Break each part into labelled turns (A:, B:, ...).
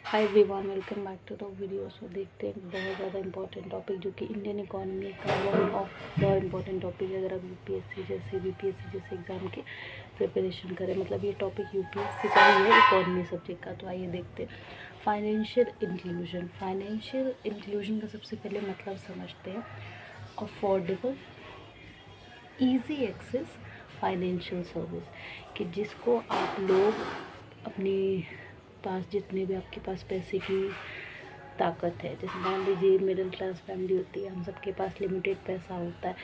A: Hi everyone, welcome back to the video. So देखते हैं बहुत ज़्यादा इंपॉर्टेंट टॉपिक जो कि इंडियन इकोनॉमी का one of the important topic है। अगर आप यूपीएससी जैसे बीपीएससी जैसे एग्ज़ाम की प्रिपरेशन करें, मतलब ये टॉपिक यूपीएससी का ही है, इकोनॉमी सब्जेक्ट का। तो आइए देखते हैं फाइनेंशियल इंक्लूजन। फाइनेंशियल इंक्लूजन का सबसे पहले मतलब समझते हैं। Affordable easy access financial service, कि जिसको आप लोग अपने पास जितने भी आपके पास पैसे की ताकत है, जैसे मान लीजिए मिडिल क्लास फैमिली होती है, हम सबके पास लिमिटेड पैसा होता है,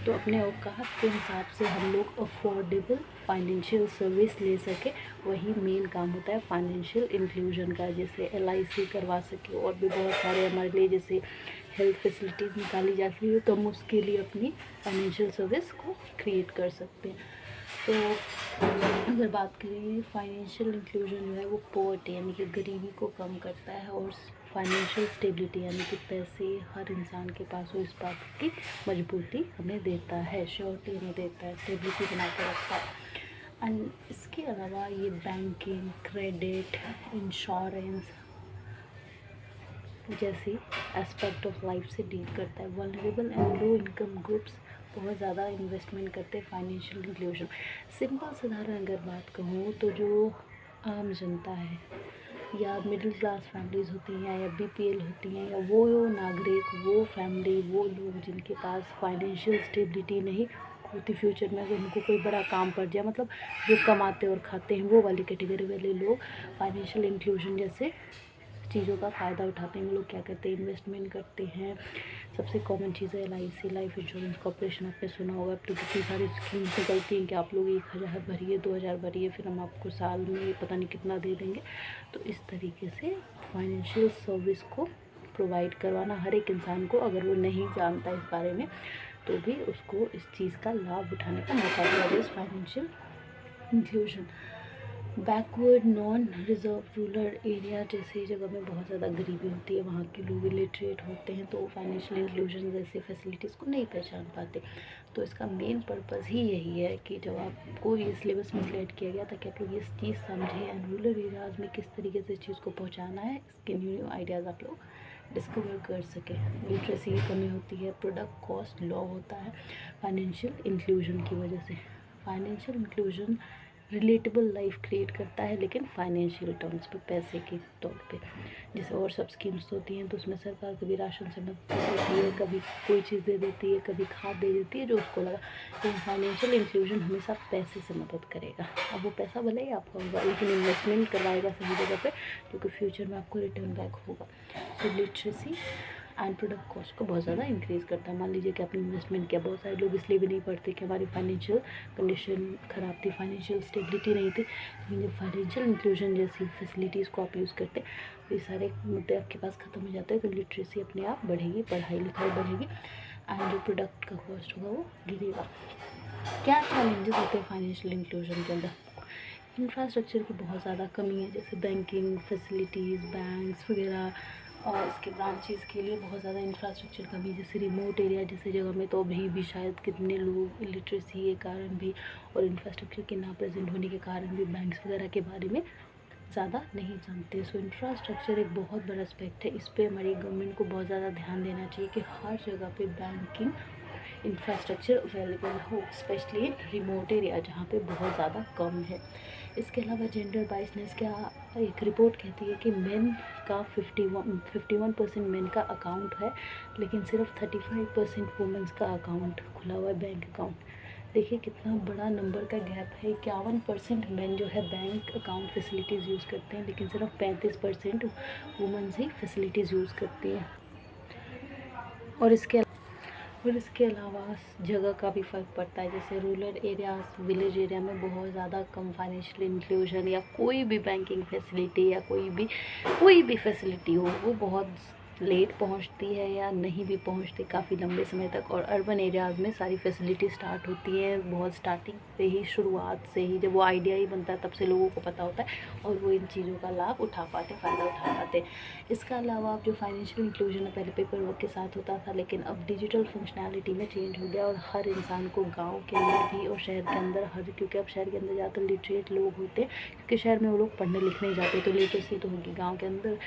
A: तो अपने औकात के हिसाब से हम लोग अफोर्डेबल फाइनेंशियल सर्विस ले सके, वही मेन काम होता है फाइनेंशियल इंक्लूजन का। जैसे LIC करवा सके, और भी बहुत सारे हमारे लिए जैसे हेल्थ फैसिलिटीज़ निकाली जाती है, तो हम उसके लिए अपनी फाइनेंशियल सर्विस को क्रिएट कर सकते हैं। तो अगर बात करें, फाइनेंशियल इंक्लूजन जो है वो पॉवर्टी यानी कि गरीबी को कम करता है, और फाइनेंशियल स्टेबिलिटी यानी कि पैसे हर इंसान के पास हो, इस बात की मजबूती हमें देता है, श्योरिटी हमें देता है, स्टेबिलिटी बना के रखता है। एंड इसके अलावा ये बैंकिंग, क्रेडिट, इंश्योरेंस जैसी एस्पेक्ट ऑफ लाइफ से डील करता है। Vulnerable and low income groups बहुत ज़्यादा इन्वेस्टमेंट करते हैं फाइनेंशियल इंक्लूजन। सिंपल साधारण अगर बात कहूँ तो जो आम जनता है, या मिडिल क्लास फैमिलीज़ होती हैं, या BPL होती हैं, या वो नागरिक, वो फैमिली, वो लोग जिनके पास फाइनेंशियल स्टेबिलिटी नहीं होती, फ्यूचर में अगर उनको कोई बड़ा काम पड़ जाए, मतलब जो कमाते और खाते हैं, वो वाली कैटेगरी वाले लोग फाइनेंशियल इंक्लूजन जैसे चीज़ों का फ़ायदा उठाते हैं। वो लोग क्या करते हैं, इन्वेस्टमेंट करते हैं। सबसे कॉमन चीज़ है LIC, लाइफ इंश्योरेंस कॉर्पोरेशन, आपने सुना होगा। अब तो कितनी सारी स्कीम्स निकलती हैं कि आप लोग 1000 भरिए, 2000 भरिए, फिर हम आपको साल में पता नहीं कितना दे देंगे। तो इस तरीके से फाइनेंशियल सर्विस को प्रोवाइड करवाना हर एक इंसान को, अगर वो नहीं जानता इस बारे में, तो भी उसको इस चीज़ का लाभ उठाने का मौका दिया जाए, financial inclusion. Backward, non reserve, rural area जैसी जगह में बहुत ज़्यादा गरीबी होती है, वहाँ के लोग इलिटरेट होते हैं, तो फाइनेंशियल इंक्लूजन जैसे फैसिलिटीज़ को नहीं पहचान पाते। तो इसका मेन पर्पज़ ही यही है कि जब आपको ये सिलेबस में सिलेक्ट किया गया ताकि आप लोग ये चीज़ समझें एंड रूरल एरियाज़ में किस तरीके से इस चीज़ को पहुँचाना है, इसके न्यू आइडियाज़ आप लोग डिस्कवर कर सकें। लिटरेसी की कमी होती है, प्रोडक्ट कॉस्ट लॉ होता है फाइनेंशियल इंक्लूजन की वजह से। Financial inclusion relatable life create करता है, लेकिन फाइनेंशियल टर्म्स पे, पैसे के तौर पे। जैसे और सब स्कीम्स होती हैं, तो उसमें सरकार कभी राशन से मदद देती है, कभी कोई चीज़ दे देती है, कभी खाद दे देती है जो उसको लगा। लेकिन फाइनेंशियल इंक्लूजन हमेशा पैसे से मदद करेगा। अब वो पैसा भले ही आपका होगा, लेकिन इन्वेस्टमेंट करवाएगा सही जगह पे, क्योंकि फ्यूचर में आपको रिटर्न बैक होगा। सो लिटरेसी एंड प्रोडक्ट कॉस्ट को बहुत ज़्यादा इंक्रीज़ करता है। मान लीजिए कि आपने इन्वेस्टमेंट किया, बहुत सारे लोग इसलिए भी नहीं पढ़ते कि हमारी फाइनेंशियल कंडीशन ख़राब थी, फाइनेंशियल स्टेबिलिटी नहीं थी। लेकिन जब फाइनेंशियल इंक्लूजन जैसी फैसिलिटीज़ को आप यूज़ करते हैं, तो ये सारे मुद्दे आपके पास ख़त्म हो जाते हैं, तो लिटरेसी अपने आप बढ़ेगी, पढ़ाई लिखाई बढ़ेगी, एंड जो प्रोडक्ट का कॉस्ट होगा वो गिरेगा। क्या चैलेंजेस होते हैं फाइनेंशियल इंक्लूजन के अंदर? इंफ्रास्ट्रक्चर की बहुत ज़्यादा कमी है, जैसे बैंकिंग फैसिलिटीज़, बैंक्स वगैरह, और इसके ब्रांचेज़ के लिए बहुत ज़्यादा इंफ्रास्ट्रक्चर कमी। जैसे रिमोट एरिया जैसे जगह में तो अभी भी शायद कितने लोग इलिटरेसी के कारण भी और इंफ्रास्ट्रक्चर के ना प्रेजेंट होने के कारण भी बैंक्स वगैरह के बारे में ज़्यादा नहीं जानते। सो इंफ्रास्ट्रक्चर एक बहुत बड़ा एस्पेक्ट है, इस पर हमारी गवर्नमेंट को बहुत ज़्यादा ध्यान देना चाहिए कि हर जगह पे बैंकिंग इंफ्रास्ट्रक्चर अवेलेबल हो, स्पेशली इन रिमोट एरिया जहाँ पे बहुत ज़्यादा कम है। इसके अलावा जेंडर बाइसनेस, क्या एक रिपोर्ट कहती है कि मेन का 51% मेन का अकाउंट है, लेकिन सिर्फ 35% वुमेंस का अकाउंट खुला हुआ है, बैंक अकाउंट। देखिए कितना बड़ा नंबर का गैप है। 51% मेन जो है बैंक अकाउंट फैसिलिटीज़ यूज़ करते हैं, लेकिन सिर्फ 35% वुमेंस ही फैसिलिटीज़ यूज़ करती हैं। और इसके अलावा जगह का भी फ़र्क पड़ता है। जैसे रूरल एरियाज़, विलेज एरिया में बहुत ज़्यादा कम फाइनेंशियल इंक्लूजन, या कोई भी बैंकिंग फैसिलिटी, या कोई भी फैसिलिटी हो, वो बहुत लेट पहुंचती है या नहीं भी पहुंचती काफ़ी लंबे समय तक। और अर्बन एरियाज़ में सारी फैसिलिटी स्टार्ट होती हैं बहुत स्टार्टिंग से ही, शुरुआत से ही, जब वो आइडिया ही बनता है तब से लोगों को पता होता है और वो इन चीज़ों का लाभ उठा पाते, फ़ायदा उठा पाते। इसका अलावा जो फाइनेंशियल इंक्लूजन है, पहले पेपर वर्क के साथ होता था, लेकिन अब डिजिटल फंक्शनैलिटी में चेंज हो गया और हर इंसान को गाँव के अंदर भी और शहर के अंदर क्योंकि अब शहर के अंदर ज़्यादातर लिटरेट लोग होते हैं, क्योंकि शहर में वो लोग पढ़ने लिखने जाते, तो लिटरेसी तो होगी। गाँव के अंदर,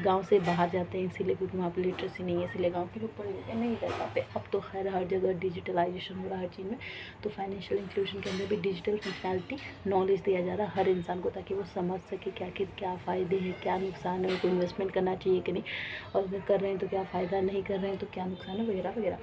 A: गाँव से बाहर जाते हैं इसीलिए, क्योंकि वहाँ पर लिटरेसी नहीं है, इसलिए गाँव के लोग पढ़ लिखे नहीं रह पाते। अब तो खैर हर जगह डिजिटलाइजेशन हो रहा है हर चीज़ में, तो फाइनेंशियल इंक्लूजन के अंदर भी डिजिटल फंक्शनैलिटी नॉलेज दिया जा रहा है हर इंसान को, ताकि वो समझ सके क्या फ़ायदे हैं, क्या नुकसान है, उनको इन्वेस्टमेंट करना चाहिए कि नहीं, और अगर कर रहे हैं तो क्या फ़ायदा, नहीं कर रहे हैं तो क्या नुकसान है, वगैरह वगैरह।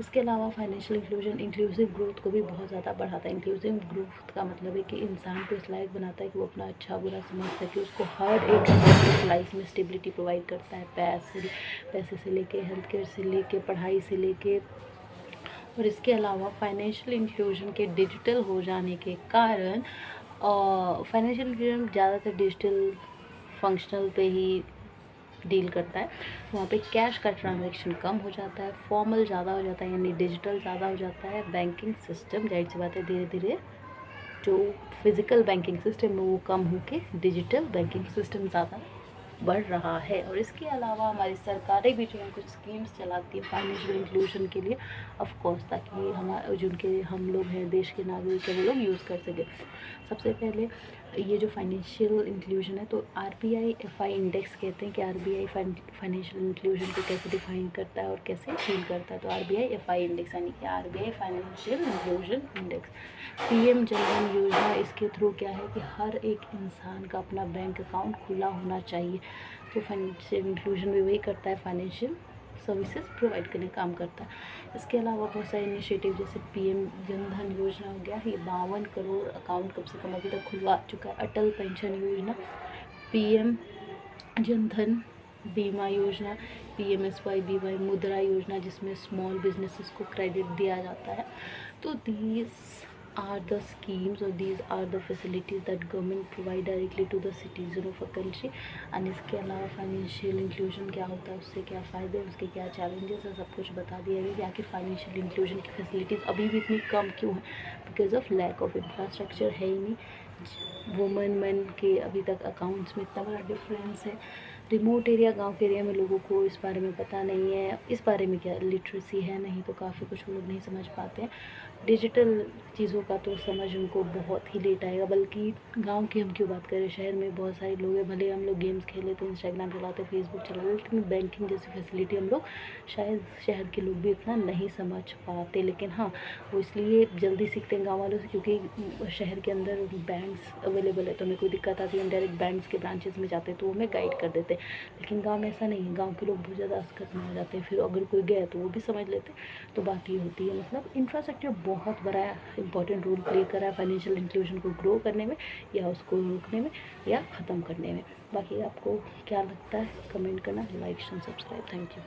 A: इसके अलावा फाइनेंशियल इंक्लूजन इंक्लूसिव ग्रोथ को भी बहुत ज़्यादा बढ़ाता है। इंक्लूसिव ग्रोथ का मतलब है कि इंसान को इस लायक बनाता है कि वो अपना अच्छा बुरा समझ सके, उसको हर एक लाइफ में स्टेबिलिटी प्रोवाइड करता है, पैसे से लेके, हेल्थ केयर से लेके, पढ़ाई से लेके। और इसके अलावा फाइनेंशियल इंक्लूजन के डिजिटल हो जाने के कारण फाइनेंशियल इंक्लूजन ज़्यादातर डिजिटल फंक्शनल पे ही डील करता है। वहाँ पे कैश का ट्रांजैक्शन कम हो जाता है, फॉर्मल ज़्यादा हो जाता है, यानी डिजिटल ज़्यादा हो जाता है। बैंकिंग सिस्टम, जाहिर सी बात है, धीरे धीरे जो फिज़िकल बैंकिंग सिस्टम है वो कम होके डिजिटल बैंकिंग सिस्टम ज़्यादा बढ़ रहा है। और इसके अलावा हमारी सरकारें भी जो है कुछ स्कीम्स चलाती है फाइनेंशियल इंक्लूजन के लिए, ऑफ कोर्स, ताकि हमारे जिनके हम लोग हैं, देश के नागरिक हैं, वो लोग यूज़ कर सकें। सबसे पहले ये जो फाइनेंशियल इंक्लूजन है, तो RBI FI इंडेक्स कहते हैं कि RBI फाइनेंशियल इंक्लूजन को कैसे डिफाइन करता है और कैसे फील करता है। तो RBI FI इंडेक्स यानी कि RBI financial inclusion index. PM Jan Dhan योजना, इसके थ्रू क्या है कि हर एक इंसान का अपना बैंक अकाउंट खुला होना चाहिए। तो फाइनेंशियल इंक्लूजन भी वही करता है, फाइनेंशियल सर्विसेज प्रोवाइड करने का काम करता है। इसके अलावा बहुत सारे इनिशिएटिव जैसे PM जन धन योजना हो गया, ये 52 करोड़ अकाउंट कम से कम अभी तक खुलवा चुका है। अटल पेंशन योजना, PM जन धन बीमा योजना, PMSY मुद्रा योजना, जिसमें स्मॉल बिजनेसेस को क्रेडिट दिया जाता है। तो these are the schemes or these are the facilities that government provide directly to the citizen of a country। और इसके अलावा फाइनेंशियल इंक्लूजन क्या होता है, उससे क्या फ़ायदे, उसके क्या चैलेंजेस है, सब कुछ बता दिया गया कि आखिर फाइनेंशियल इंक्लूजन की फैसिलिटीज़ अभी भी इतनी कम क्यों है। Because of lack of infrastructure है ही नहीं। वुमेन मैन के अभी तक अकाउंट्स में इतना बड़ा डिफरेंस है। रिमोट एरिया, गांव के एरिया में लोगों को इस बारे में पता नहीं है, इस बारे में क्या लिटरेसी है नहीं, तो काफ़ी कुछ वो लोग नहीं समझ पाते हैं। डिजिटल चीज़ों का तो समझ उनको बहुत ही लेट आएगा। बल्कि गांव की हम क्यों बात करें, शहर में बहुत सारे लोग हैं, भले हम लोग गेम्स खेले तो इंस्टाग्राम चलाते, फेसबुक चलाते, लेकिन बैंकिंग जैसी फैसिलिटी हम लोग शायद शहर के लोग भी इतना नहीं समझ पाते। लेकिन हाँ, वो इसलिए जल्दी सीखते हैं गाँव वालों से, क्योंकि शहर के अंदर बैंक्स अवेलेबल है, तो हमें कोई दिक्कत आती है, हम डायरेक्ट बैंक्स के ब्रांचेस में जाते हैं तो वो हमें गाइड कर देते हैं। लेकिन गाँव में ऐसा नहीं है, गाँव के लोग बहुत ज़्यादा असकत में हो जाते हैं, फिर अगर कोई गया तो वो भी समझ लेते। तो बात ये होती है, मतलब इंफ्रास्ट्रक्चर बहुत बड़ा इंपॉर्टेंट रोल प्ले कर रहा है फाइनेंशियल इंक्लूजन को ग्रो करने में, या उसको रोकने में, या ख़त्म करने में। बाकी आपको क्या लगता है कमेंट करना, like and subscribe. Thank you.